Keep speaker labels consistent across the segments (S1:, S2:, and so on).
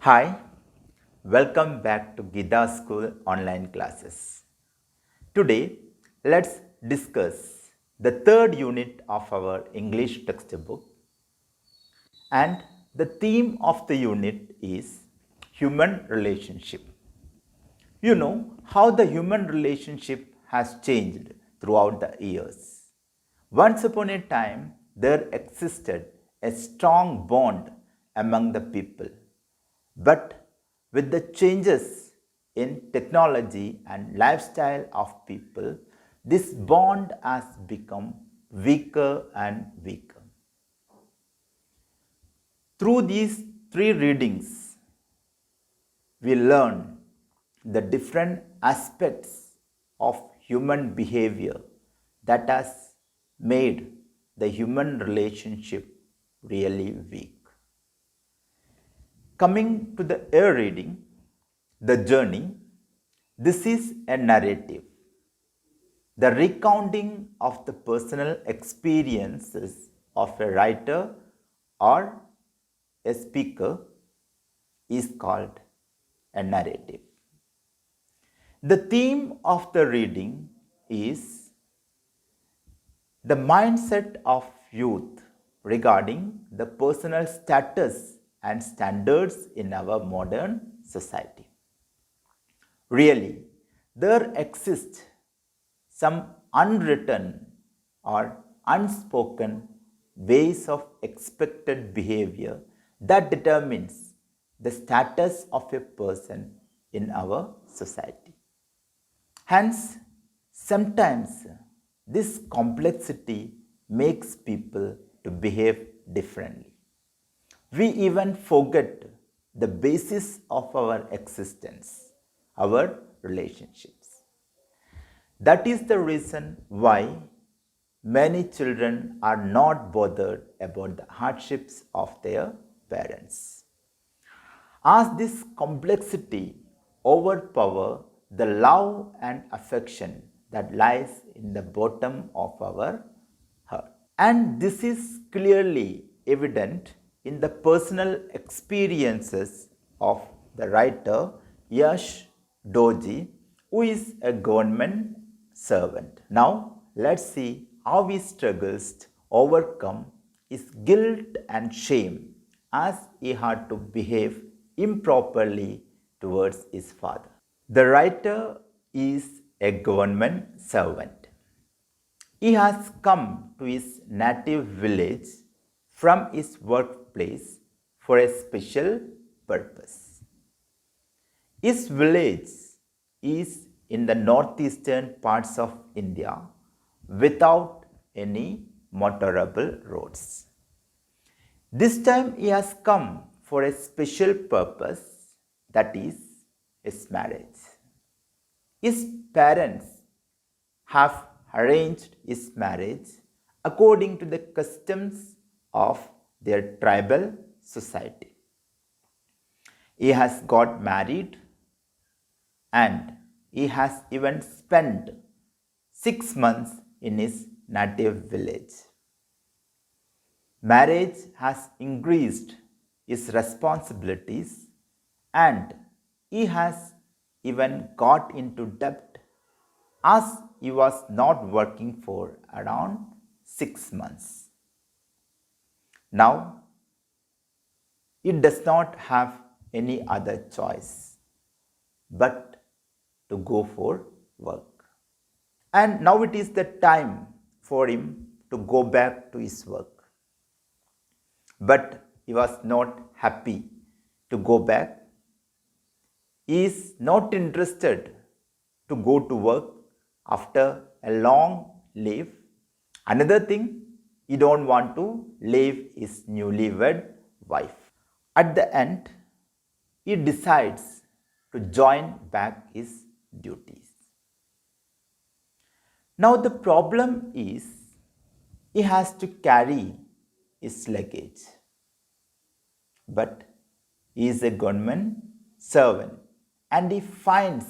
S1: Hi, welcome back to Gita School online classes. Today, let's discuss the third unit of our English textbook, and the theme of the unit is human relationship. You know how the human relationship has changed throughout the years. Once upon a time, there existed a strong bond among the people. But with the changes in technology and lifestyle of people, this bond has become weaker and weaker. Through these three readings, we learn the different aspects of human behavior that has made the human relationship really weak. Coming to the air reading, the journey, this is a narrative. The recounting of the personal experiences of a writer or a speaker is called a narrative. The theme of the reading is the mindset of youth regarding the personal status and standards in our modern society. Really, there exists some unwritten or unspoken ways of expected behavior that determines the status of a person in our society. Hence, sometimes this complexity makes people to behave differently. We even forget the basis of our existence, our relationships. That is the reason why many children are not bothered about the hardships of their parents. As this complexity overpower the love and affection that lies in the bottom of our heart. And this is clearly evident in the personal experiences of the writer Yash Doji, who is a government servant. Now, let's see how he struggles to overcome his guilt and shame as he had to behave improperly towards his father. The writer is a government servant. He has come to his native village from his workplace for a special purpose. His village is in the northeastern parts of India without any motorable roads. This time he has come for a special purpose, that is his marriage. His parents have arranged his marriage according to the customs of their tribal society. He has got married and he has even spent 6 months in his native village. Marriage has increased his responsibilities and he has even got into debt as he was not working for around 6 months. Now, he does not have any other choice but to go for work. And now it is the time for him to go back to his work. But he was not happy to go back. He is not interested to go to work after a long leave. Another thing, he don't want to leave his newlywed wife. At the end, he decides to join back his duties. Now the problem is he has to carry his luggage. But he is a government servant and he finds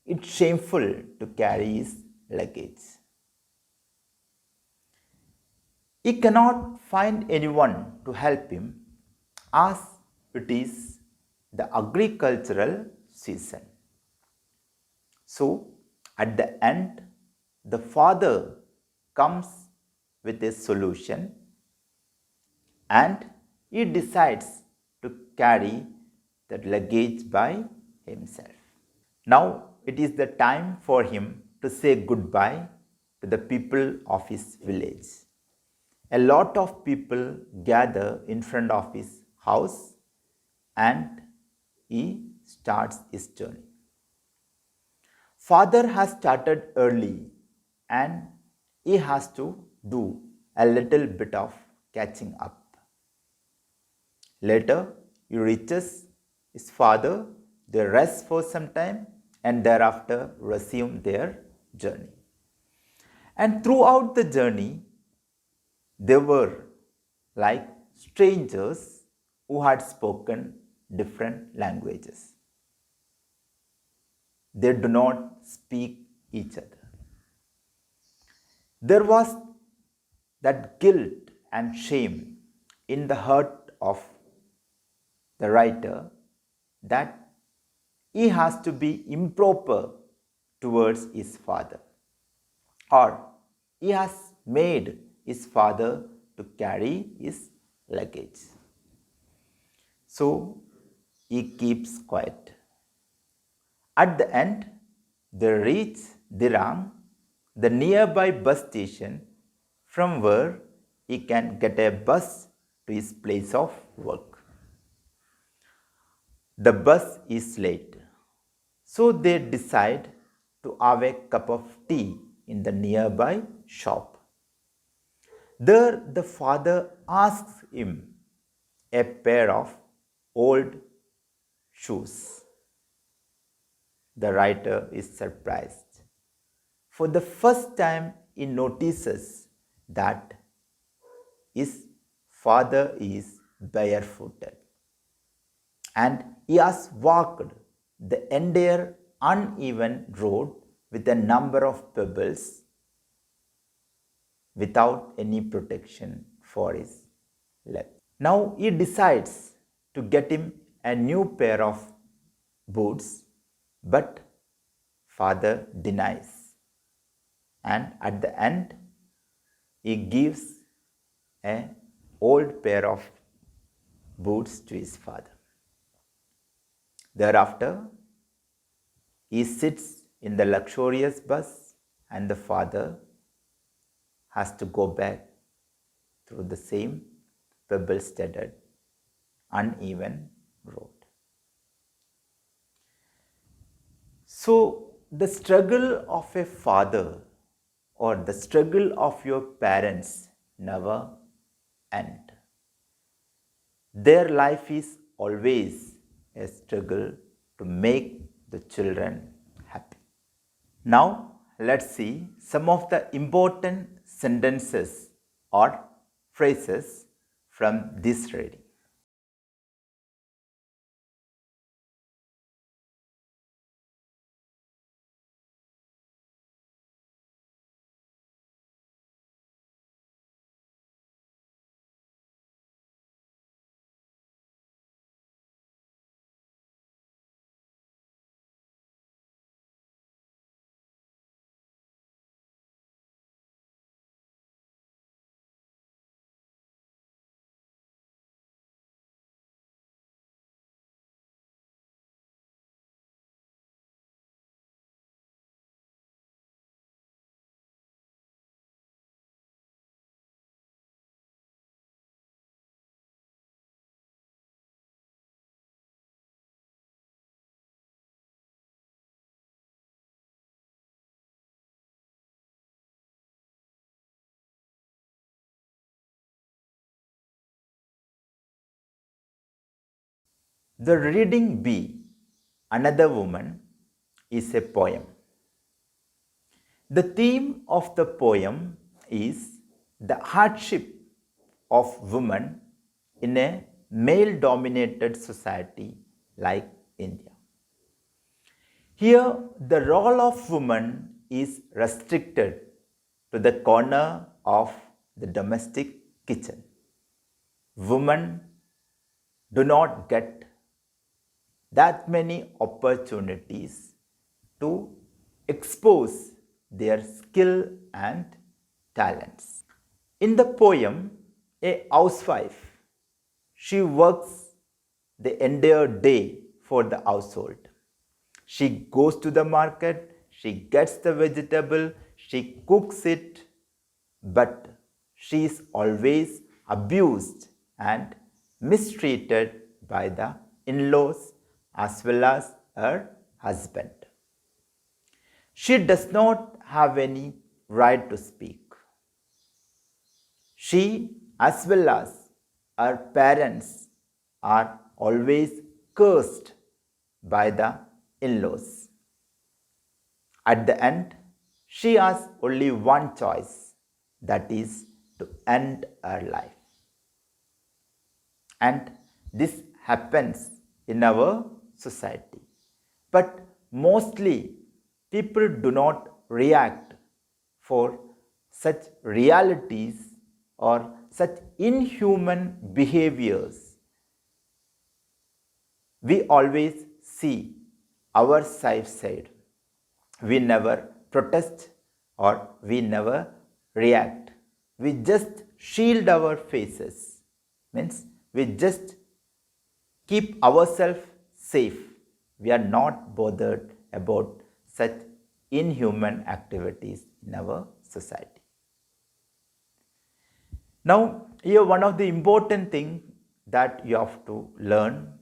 S1: it shameful to carry his luggage. He cannot find anyone to help him as it is the agricultural season. So, at the end, the father comes with a solution and he decides to carry the luggage by himself. Now it is the time for him to say goodbye to the people of his village. A lot of people gather in front of his house and he starts his journey. Father has started early and he has to do a little bit of catching up. Later, he reaches his father, they rest for some time and thereafter resume their journey. And throughout the journey, they were like strangers who had spoken different languages. They do not speak each other. There was that guilt and shame in the heart of the writer that he has to be improper towards his father, or he has made his father to carry his luggage. So he keeps quiet. At the end, they reach Dirang, the nearby bus station from where he can get a bus to his place of work. The bus is late, so they decide to have a cup of tea in the nearby shop. There, the father asks him a pair of old shoes. The writer is surprised. For the first time, he notices that his father is barefooted and he has walked the entire uneven road with a number of pebbles without any protection for his leg. Now he decides to get him a new pair of boots, but father denies, and at the end he gives an old pair of boots to his father. Thereafter, he sits in the luxurious bus and the father has to go back through the same pebble-studded, uneven road. So, the struggle of a father or the struggle of your parents never end. Their life is always a struggle to make the children happy. Now, let's see some of the important sentences or phrases from this reading. The reading B, Another Woman, is a poem. The theme of the poem is the hardship of women in a male dominated society like India. Here, the role of woman is restricted to the corner of the domestic kitchen. Women do not get that many opportunities to expose their skill and talents. In the poem, a housewife, she works the entire day for the household. She goes to the market, she gets the vegetable, she cooks it, but she is always abused and mistreated by the in-laws as well as her husband. She does not have any right to speak. She as well as her parents are always cursed by the in-laws. At the end, she has only one choice, that is to end her life. And this happens in our society. But mostly people do not react for such realities or such inhuman behaviors. We always see our side. We never protest or we never react. We just shield our faces. Means we just keep ourselves safe. We are not bothered about such inhuman activities in our society. Now, here one of the important things that you have to learn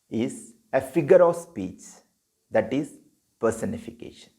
S1: is a figure of speech, that is personification.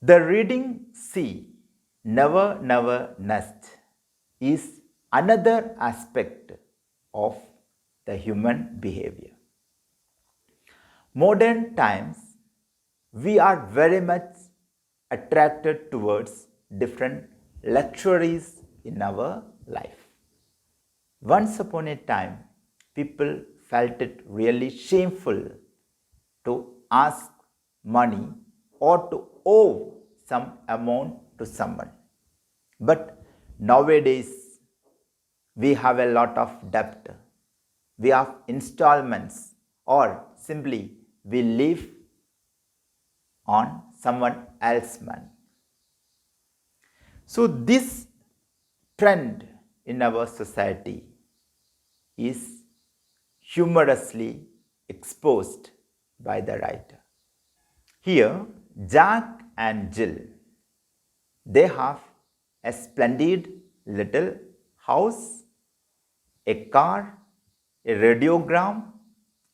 S1: The reading sea, never nest is another aspect of the human behavior. Modern times, we are very much attracted towards different luxuries in our life. Once upon a time, people felt it really shameful to ask money or to owe some amount to someone. But nowadays, we have a lot of debt. We have installments, or simply we live on someone else's money. So, this trend in our society is humorously exposed by the writer. Here, Jack and Jill, they have a splendid little house, a car, a radiogram,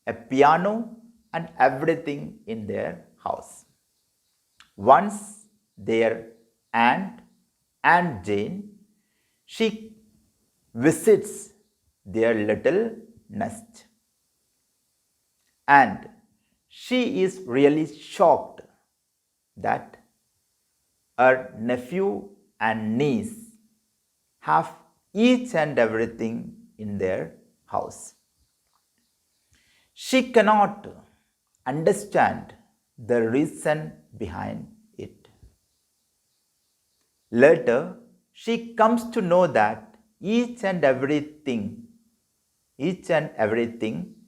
S1: a piano, and everything in their house. Once their Aunt Jane, she visits their little nest, and she is really shocked that her nephew and niece have each and everything in their house. She cannot understand the reason behind it. Later, she comes to know that each and everything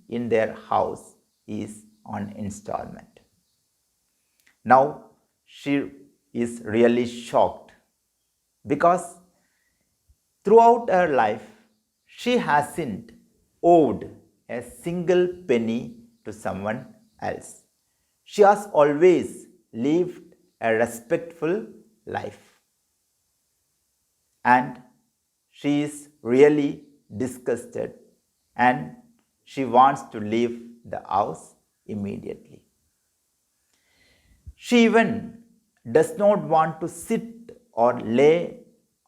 S1: in their house is on installment. Now, she is really shocked because throughout her life, she hasn't owed a single penny to someone else. She has always lived a respectful life. And she is really disgusted and she wants to leave the house immediately. She even does not want to sit or lay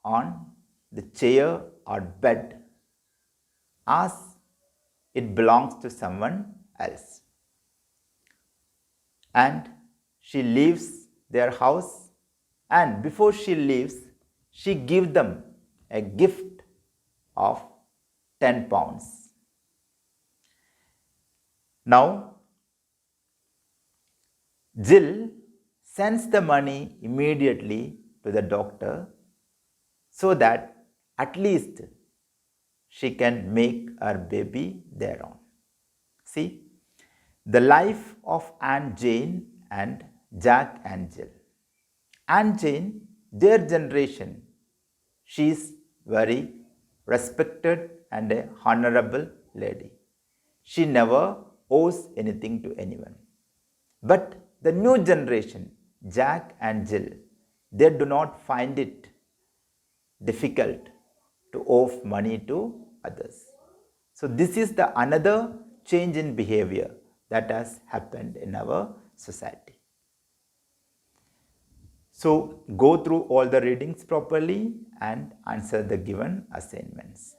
S1: on the chair or bed as it belongs to someone else. And she leaves their house, and before she leaves, she gives them a gift of 10 pounds. Now, Jill sends the money immediately to the doctor so that at least she can make her baby thereon. See, the life of Aunt Jane and Jack and Jill. Aunt Jane, their generation, she is very respected and a honorable lady. She never owes anything to anyone. But the new generation, Jack and Jill, they do not find it difficult to owe money to others. So this is the another change in behavior that has happened in our society. So go through all the readings properly and answer the given assignments.